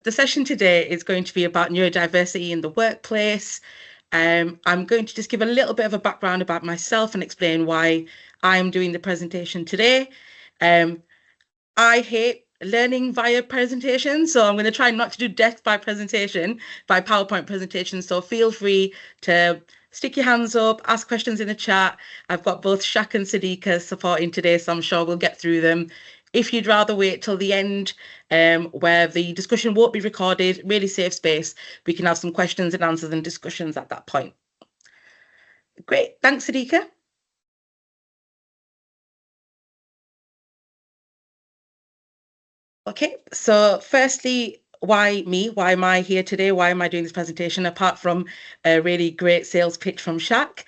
the session today is going to be about neurodiversity in the workplace. I'm going to just give a little bit of a background about myself and explain why I'm doing the presentation today. I hate learning via presentation, so I'm going to try not to do death by presentation, by PowerPoint presentation. So feel free to stick your hands up, ask questions in the chat. I've got both Shaq and Sadiqa supporting today, so I'm sure we'll get through them. If you'd rather wait till the end, where the discussion won't be recorded, really safe space, we can have some questions and answers and discussions at that point. Great, thanks, Sadiqa. Okay, so firstly, why me? Why am I here today? Why am I doing this presentation apart from a really great sales pitch from Shaq?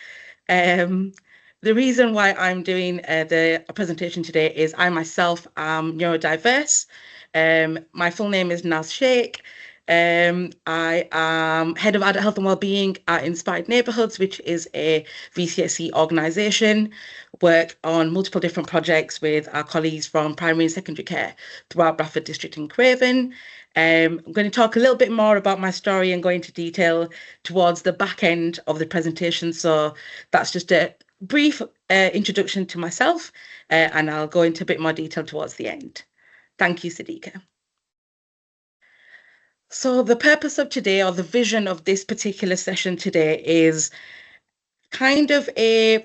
The reason why I'm doing the presentation today is I myself am neurodiverse. My full name is Naz Sheikh. I am head of adult health and wellbeing at Inspired Neighbourhoods, which is a VCSE organisation. Work on multiple different projects with our colleagues from primary and secondary care throughout Bradford District and Craven. I'm going to talk a little bit more about my story and go into detail towards the back end of the presentation. So that's just a brief introduction to myself, and I'll go into a bit more detail towards the end. Thank you, Sadiqa. So the purpose of today, or the vision of this particular session today, is kind of a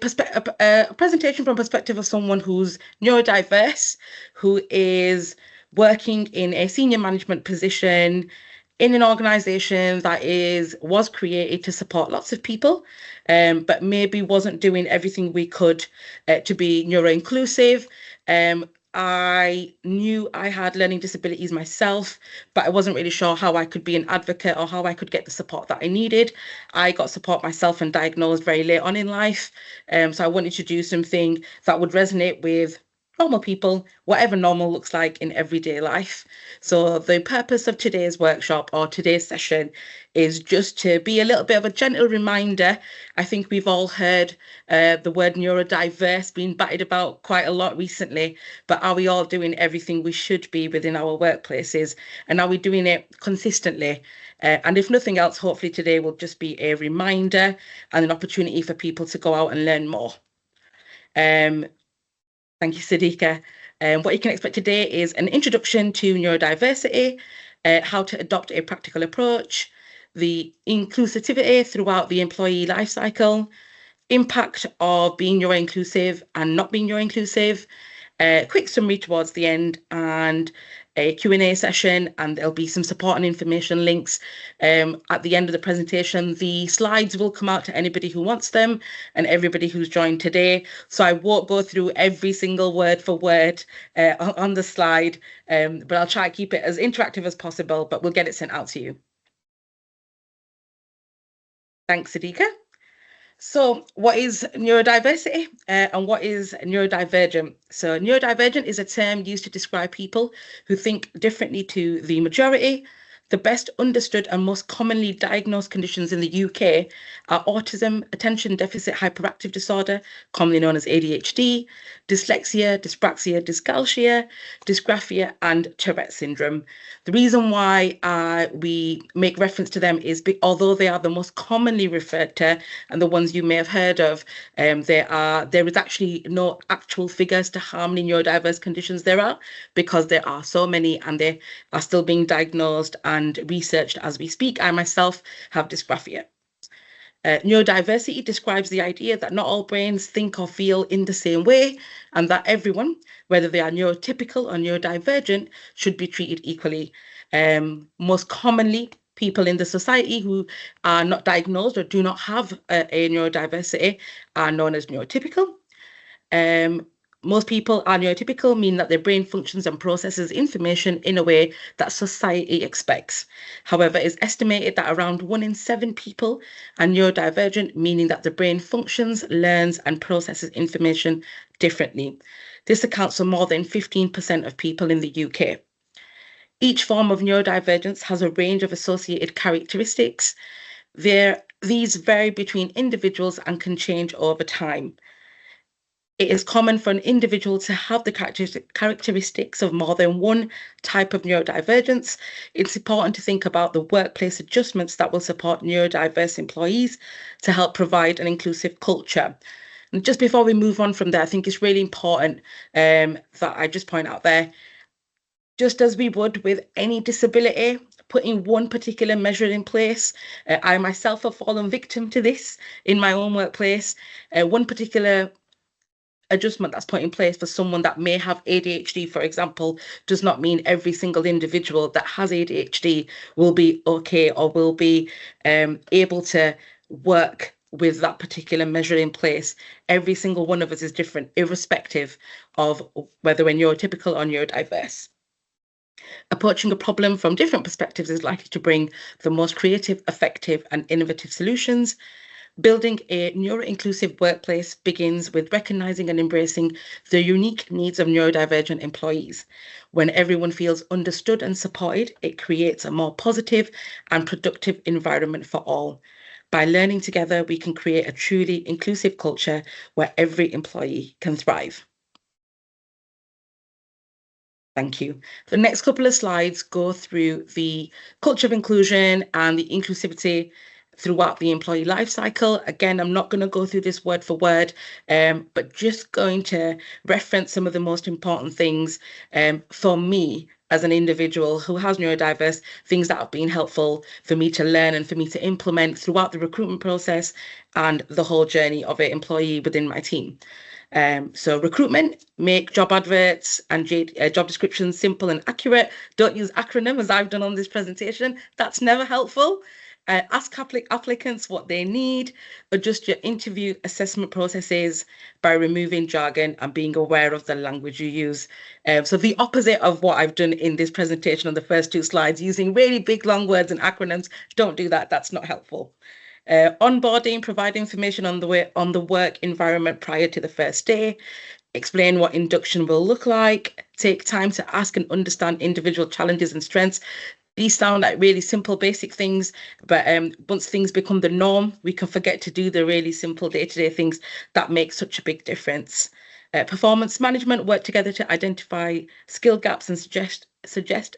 presentation from perspective of someone who's neurodiverse, who is working in a senior management position in an organization that was created to support lots of people, but maybe wasn't doing everything we could to be neuro-inclusive. I knew I had learning disabilities myself, but I wasn't really sure how I could be an advocate or how I could get the support that I needed. I got support myself and diagnosed very late on in life. So I wanted to do something that would resonate with normal people, whatever normal looks like in everyday life. So the purpose of today's workshop or today's session is just to be a little bit of a gentle reminder. I think we've all heard the word neurodiverse being batted about quite a lot recently, but are we all doing everything we should be within our workplaces? And are we doing it consistently? And if nothing else, hopefully today will just be a reminder and an opportunity for people to go out and learn more. Thank you, Sadiqa. What you can expect today is an introduction to neurodiversity, how to adopt a practical approach, the inclusivity throughout the employee life cycle, impact of being neuro-inclusive and not being neuro-inclusive, quick summary towards the end, and a Q&A session, and there'll be some support and information links at the end of the presentation. The slides will come out to anybody who wants them and everybody who's joined today. So I won't go through every single word for word on the slide, but I'll try to keep it as interactive as possible, but we'll get it sent out to you. Thanks, Sadiqa. So what is neurodiversity and what is neurodivergent? So neurodivergent is a term used to describe people who think differently to the majority. The best understood and most commonly diagnosed conditions in the UK are autism, attention deficit hyperactive disorder, commonly known as ADHD, dyslexia, dyspraxia, dyscalculia, dysgraphia, and Tourette syndrome. The reason why we make reference to them is although they are the most commonly referred to and the ones you may have heard of, there is actually no actual figures to how many neurodiverse conditions there are, because there are so many and they are still being diagnosed and researched as we speak. I myself have dysgraphia. Neurodiversity describes the idea that not all brains think or feel in the same way, and that everyone, whether they are neurotypical or neurodivergent, should be treated equally. Most commonly, people in the society who are not diagnosed or do not have a neurodiversity are known as neurotypical. Most people are neurotypical, meaning that their brain functions and processes information in a way that society expects. However, it's estimated that around 1 in 7 people are neurodivergent, meaning that the brain functions, learns, and processes information differently. This accounts for more than 15% of people in the UK. Each form of neurodivergence has a range of associated characteristics. These vary between individuals and can change over time. It is common for an individual to have the characteristics of more than one type of neurodivergence. It's important to think about the workplace adjustments that will support neurodiverse employees to help provide an inclusive culture. And just before we move on from there, I think it's really important that I just point out there, just as we would with any disability, putting one particular measure in place. I myself have fallen victim to this in my own workplace. One particular adjustment that's put in place for someone that may have ADHD, for example, does not mean every single individual that has ADHD will be okay or will be able to work with that particular measure in place. Every single one of us is different, irrespective of whether we're neurotypical or neurodiverse. Approaching a problem from different perspectives is likely to bring the most creative, effective, and innovative solutions. Building a neuro-inclusive workplace begins with recognizing and embracing the unique needs of neurodivergent employees. When everyone feels understood and supported, it creates a more positive and productive environment for all. By learning together, we can create a truly inclusive culture where every employee can thrive. Thank you. The next couple of slides go through the culture of inclusion and the inclusivity throughout the employee life cycle. Again, I'm not going to go through this word for word, but just going to reference some of the most important things for me as an individual who has neurodiverse, things that have been helpful for me to learn and for me to implement throughout the recruitment process and the whole journey of an employee within my team. So recruitment, make job adverts and job descriptions simple and accurate. Don't use acronyms as I've done on this presentation. That's never helpful. Ask applicants what they need. Adjust your interview assessment processes by removing jargon and being aware of the language you use. So the opposite of what I've done in this presentation on the first two slides, using really big long words and acronyms, don't do that. That's not helpful. Onboarding, provide information on the work environment prior to the first day. Explain what induction will look like. Take time to ask and understand individual challenges and strengths. These sound like really simple, basic things, but once things become the norm, we can forget to do the really simple day-to-day things that make such a big difference. Performance management, work together to identify skill gaps and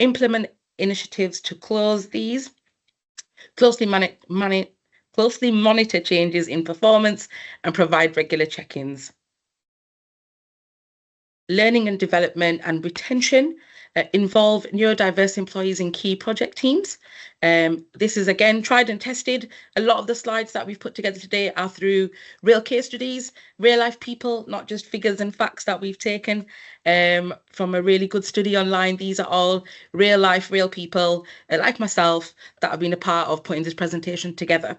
implement initiatives to close these. Closely monitor changes in performance and provide regular check-ins. Learning and development and retention, involve neurodiverse employees in key project teams. This is again tried and tested. A lot of the slides that we've put together today are through real case studies, real life people, not just figures and facts that we've taken from a really good study online. These are all real life, real people like myself that have been a part of putting this presentation together.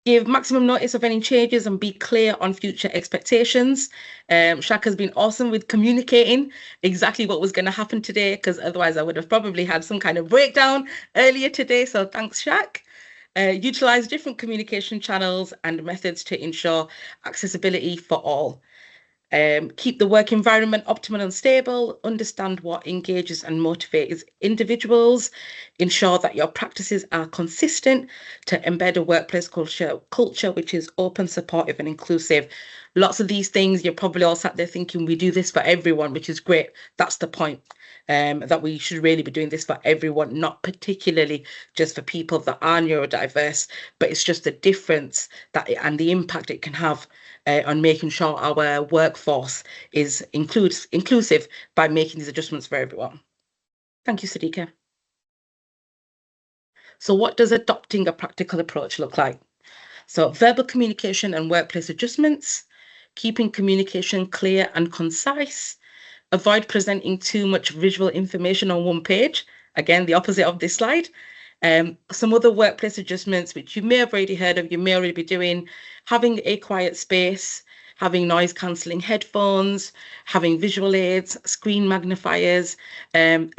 Give maximum notice of any changes and be clear on future expectations. Shaq has been awesome with communicating exactly what was going to happen today, because otherwise I would have probably had some kind of breakdown earlier today. So thanks, Shaq. Utilize different communication channels and methods to ensure accessibility for all. Keep the work environment optimal and stable. Understand what engages and motivates individuals. Ensure that your practices are consistent to embed a workplace culture which is open, supportive, and inclusive. Lots of these things, you're probably all sat there thinking we do this for everyone, which is great. That's the point. That we should really be doing this for everyone, not particularly just for people that are neurodiverse, but it's just the difference and the impact it can have on making sure our workforce is inclusive by making these adjustments for everyone. Thank you, Sadiqa. So what does adopting a practical approach look like? So verbal communication and workplace adjustments, keeping communication clear and concise, avoid presenting too much visual information on one page. Again, the opposite of this slide. Some other workplace adjustments, which you may have already heard of, you may already be doing, having a quiet space, having noise cancelling headphones, having visual aids, screen magnifiers, a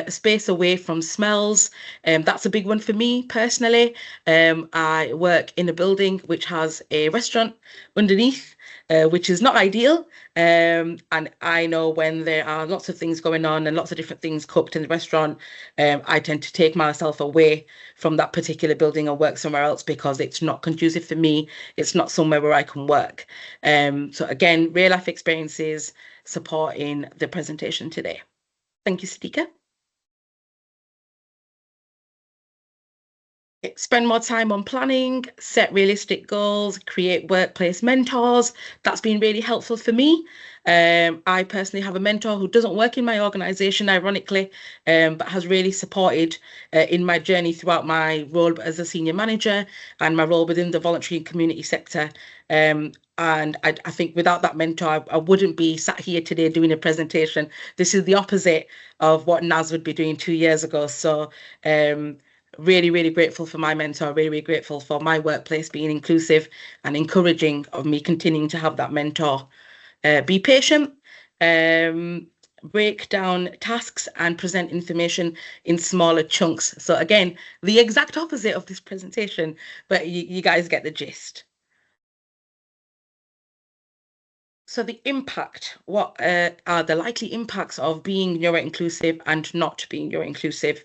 space away from smells. That's a big one for me personally. I work in a building which has a restaurant underneath. which is not ideal. And I know when there are lots of things going on and lots of different things cooked in the restaurant, I tend to take myself away from that particular building and work somewhere else because it's not conducive for me. It's not somewhere where I can work. So again, real life experiences supporting the presentation today. Thank you, Sadiqa. Spend more time on planning, set realistic goals, create workplace mentors. That's been really helpful for me. I personally have a mentor who doesn't work in my organization, ironically, but has really supported in my journey throughout my role as a senior manager and my role within the voluntary and community sector. And I think without that mentor, I wouldn't be sat here today doing a presentation. This is the opposite of what Naz would be doing 2 years ago. So really, really grateful for my mentor, really, really grateful for my workplace being inclusive and encouraging of me continuing to have that mentor. Be patient, break down tasks and present information in smaller chunks. So again, the exact opposite of this presentation, but you guys get the gist. So the impact, what are the likely impacts of being neuro-inclusive and not being neuro-inclusive?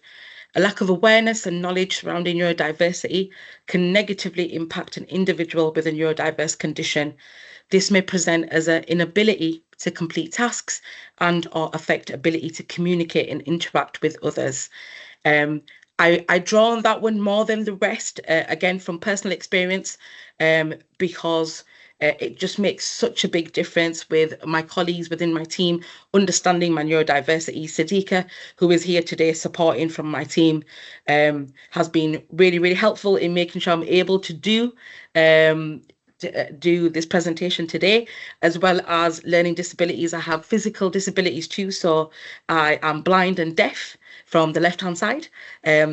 A lack of awareness and knowledge surrounding neurodiversity can negatively impact an individual with a neurodiverse condition. This may present as an inability to complete tasks and or affect ability to communicate and interact with others. I draw on that one more than the rest, again, from personal experience, because it just makes such a big difference with my colleagues within my team, understanding my neurodiversity. Sadiqa, who is here today supporting from my team, has been really, really helpful in making sure I'm able to do this presentation today, as well as learning disabilities. I have physical disabilities too, so I am blind and deaf from the left-hand side.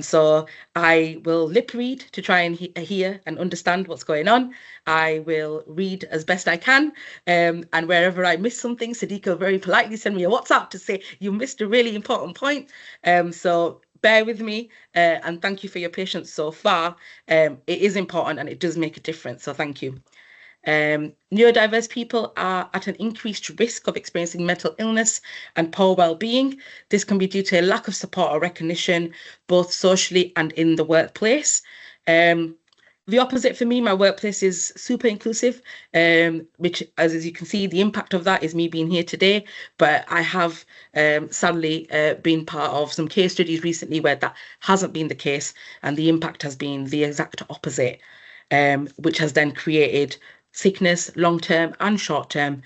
So I will lip read to try and hear and understand what's going on. I will read as best I can. And wherever I miss something, Sadiqa very politely send me a WhatsApp to say, you missed a really important point. So bear with me and thank you for your patience so far. It is important and it does make a difference. So thank you. Neurodiverse people are at an increased risk of experiencing mental illness and poor well-being. This can be due to a lack of support or recognition, both socially and in the workplace. The opposite for me, my workplace is super inclusive, which, as you can see, the impact of that is me being here today. But I have sadly been part of some case studies recently where that hasn't been the case, and the impact has been the exact opposite, which has then created sickness, long-term and short-term,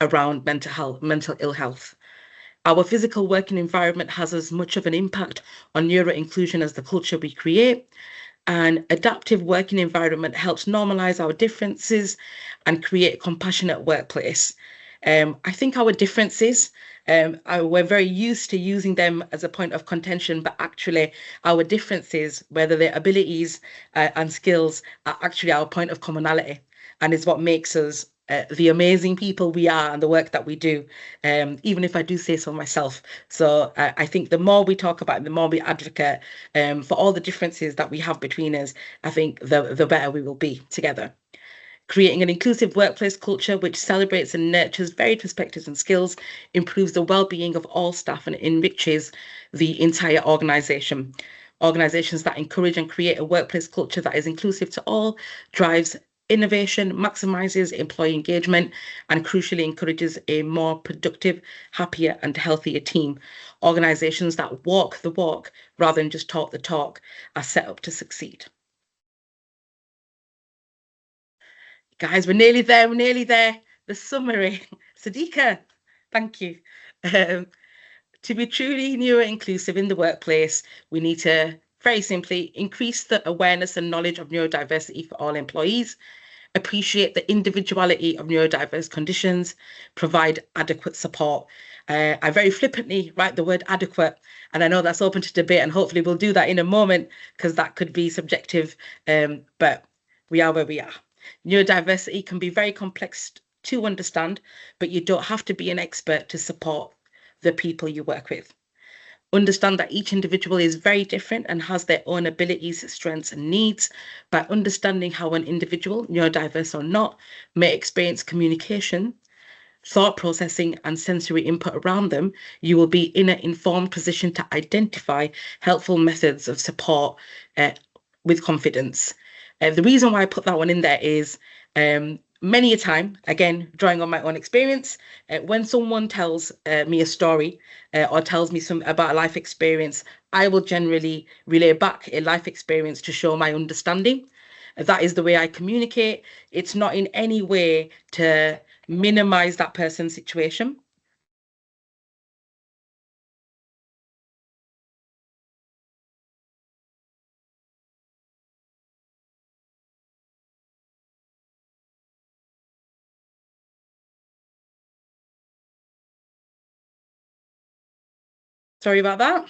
around mental ill health. Our physical working environment has as much of an impact on neuro-inclusion as the culture we create. An adaptive working environment helps normalize our differences and create a compassionate workplace. I think our differences, we're very used to using them as a point of contention, but actually our differences, whether they're abilities and skills, are actually our point of commonality and is what makes us the amazing people we are and the work that we do, even if I do say so myself. So I think the more we talk about it, the more we advocate for all the differences that we have between us, I think the better we will be together. Creating an inclusive workplace culture which celebrates and nurtures varied perspectives and skills improves the well-being of all staff and enriches the entire organisation. Organisations that encourage and create a workplace culture that is inclusive to all drives innovation, maximizes employee engagement, and crucially encourages a more productive, happier, and healthier team. Organisations that walk the walk rather than just talk the talk are set up to succeed. Guys, we're nearly there. We're nearly there. The summary. Sadiqa, thank you. To be truly neuro-inclusive in the workplace, we need to very simply increase the awareness and knowledge of neurodiversity for all employees, appreciate the individuality of neurodiverse conditions, provide adequate support. I very flippantly write the word adequate, and I know that's open to debate, and hopefully we'll do that in a moment because that could be subjective, but we are where we are. Neurodiversity can be very complex to understand, but you don't have to be an expert to support the people you work with. Understand that each individual is very different and has their own abilities, strengths, and needs. By understanding how an individual, neurodiverse or not, may experience communication, thought processing, and sensory input around them, you will be in an informed position to identify helpful methods of support uh, with confidence. The reason why I put that one in there is many a time, again, drawing on my own experience, when someone tells me a story or tells me some about a life experience, I will generally relay back a life experience to show my understanding. That is the way I communicate. It's not in any way to minimize that person's situation. Sorry about that.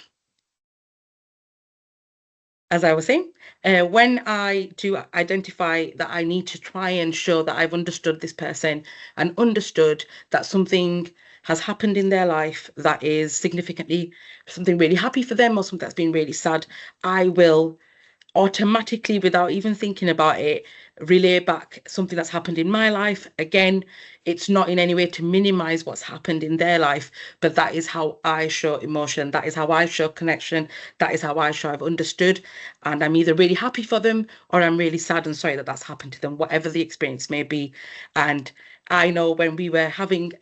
As I was saying, when I do identify that I need to try and show that I've understood this person and understood that something has happened in their life that is significantly something really happy for them or something that's been really sad, I will automatically, without even thinking about it, relay back something that's happened in my life. Again, it's not in any way to minimize what's happened in their life, but that is how I show emotion. That is how I show connection. That is how I show I've understood. And I'm either really happy for them or I'm really sad and sorry that that's happened to them, whatever the experience may be. And I know when we were having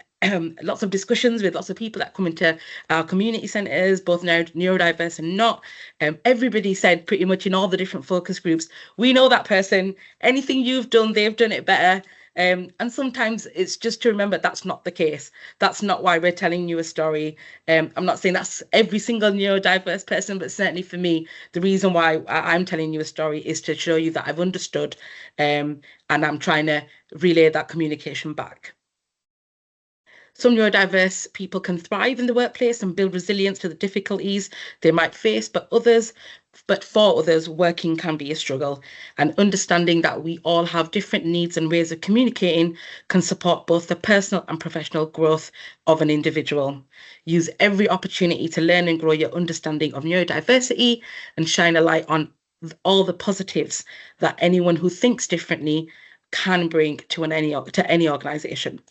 lots of discussions with lots of people that come into our community centres, both neurodiverse and not. Everybody said pretty much in all the different focus groups, we know that person, anything you've done, they've done it better. And sometimes it's just to remember that's not the case. That's not why we're telling you a story. I'm not saying that's every single neurodiverse person, but certainly for me, the reason why I'm telling you a story is to show you that I've understood and I'm trying to relay that communication back. Some neurodiverse people can thrive in the workplace and build resilience to the difficulties they might face, but for others, working can be a struggle. And understanding that we all have different needs and ways of communicating can support both the personal and professional growth of an individual. Use every opportunity to learn and grow your understanding of neurodiversity and shine a light on all the positives that anyone who thinks differently can bring to any organization.